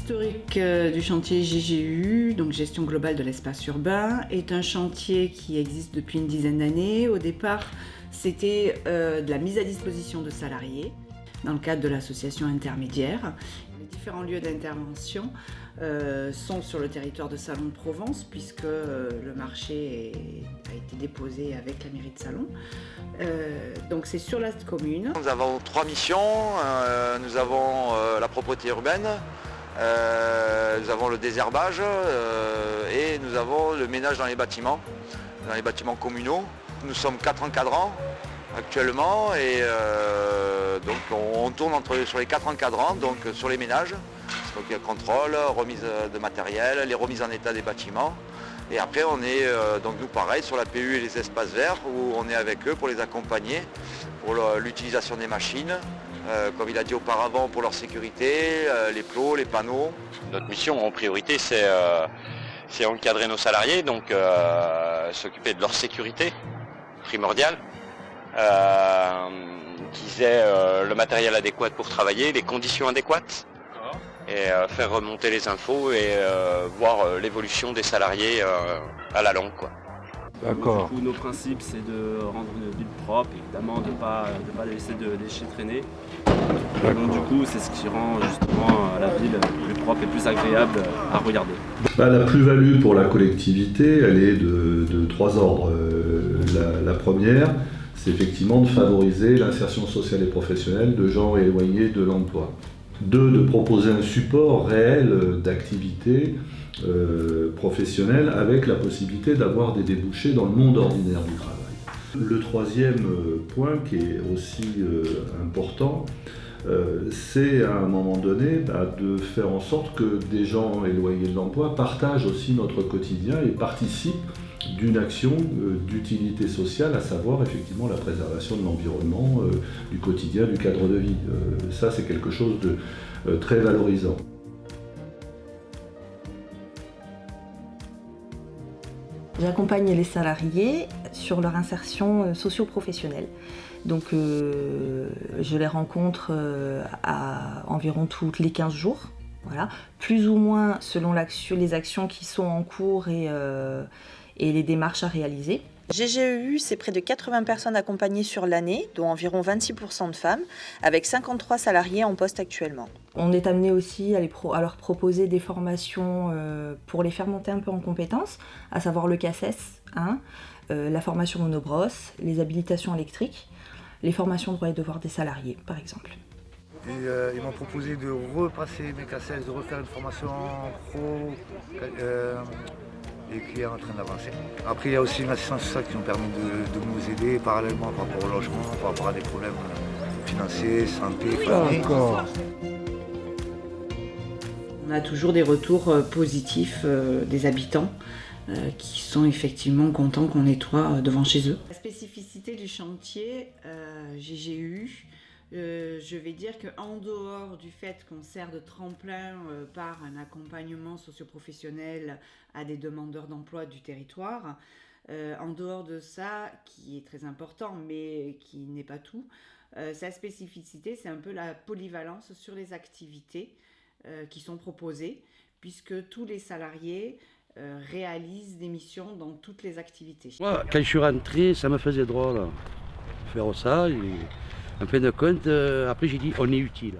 L'historique du chantier GGU, donc Gestion globale de l'espace urbain, est un chantier qui existe depuis une dizaine d'années. Au départ, c'était de la mise à disposition de salariés dans le cadre de l'association intermédiaire. Les différents lieux d'intervention sont sur le territoire de Salon de Provence, puisque le marché a été déposé avec la mairie de Salon. Donc c'est sur la commune. Nous avons 3 missions. Nous avons la propreté urbaine, nous avons le désherbage et nous avons le ménage dans les bâtiments communaux. Nous sommes 4 encadrants actuellement et donc on tourne sur les 4 encadrants, donc sur les ménages, donc il y a contrôle, remise de matériel, les remises en état des bâtiments. Et après on est donc nous pareil sur la PU et les espaces verts où on est avec eux pour les accompagner pour l'utilisation des machines, comme il a dit auparavant, pour leur sécurité, les plots, les panneaux. Notre mission en priorité c'est encadrer nos salariés, donc s'occuper de leur sécurité primordiale, qu'ils aient le matériel adéquat pour travailler, les conditions adéquates. Et faire remonter les infos et voir l'évolution des salariés à la longue, quoi. D'accord. Du coup, nos principes, c'est de rendre une ville propre, évidemment, de pas laisser de déchets traîner. Donc du coup, c'est ce qui rend justement la ville plus propre et plus agréable à regarder. La plus-value pour la collectivité, elle est de 3 ordres. La première, c'est effectivement de favoriser l'insertion sociale et professionnelle de gens éloignés de l'emploi. 2, de proposer un support réel d'activité professionnelle avec la possibilité d'avoir des débouchés dans le monde ordinaire du travail. Le troisième point qui est aussi important, c'est à un moment donné de faire en sorte que des gens éloignés de l'emploi partagent aussi notre quotidien et participent d'une action d'utilité sociale, à savoir effectivement la préservation de l'environnement, du quotidien, du cadre de vie. Ça, c'est quelque chose de très valorisant. J'accompagne les salariés sur leur insertion socio-professionnelle. Donc je les rencontre à environ toutes les 15 jours. Voilà. Plus ou moins selon les actions qui sont en cours et les démarches à réaliser. GGEU, c'est près de 80 personnes accompagnées sur l'année, dont environ 26% de femmes, avec 53 salariés en poste actuellement. On est amené aussi à leur proposer des formations pour les faire monter un peu en compétences, à savoir le CACES, la formation monobrosse, les habilitations électriques, les formations droits et devoirs des salariés, par exemple. Et ils m'ont proposé de repasser mes CACES, de refaire une formation pro et qui est en train d'avancer. Après, il y a aussi une assistance sociale qui nous permet de nous aider parallèlement par rapport au logement, par rapport à des problèmes financiers, santé, famille. D'accord. On a toujours des retours positifs des habitants qui sont effectivement contents qu'on nettoie devant chez eux. La spécificité du chantier GGU, je vais dire qu'en dehors du fait qu'on sert de tremplin par un accompagnement socio-professionnel à des demandeurs d'emploi du territoire, en dehors de ça, qui est très important mais qui n'est pas tout, sa spécificité, c'est un peu la polyvalence sur les activités qui sont proposées, puisque tous les salariés réalisent des missions dans toutes les activités. Moi, quand je suis rentré, ça me faisait drôle faire ça. Et en fin de compte, après j'ai dit on est utile.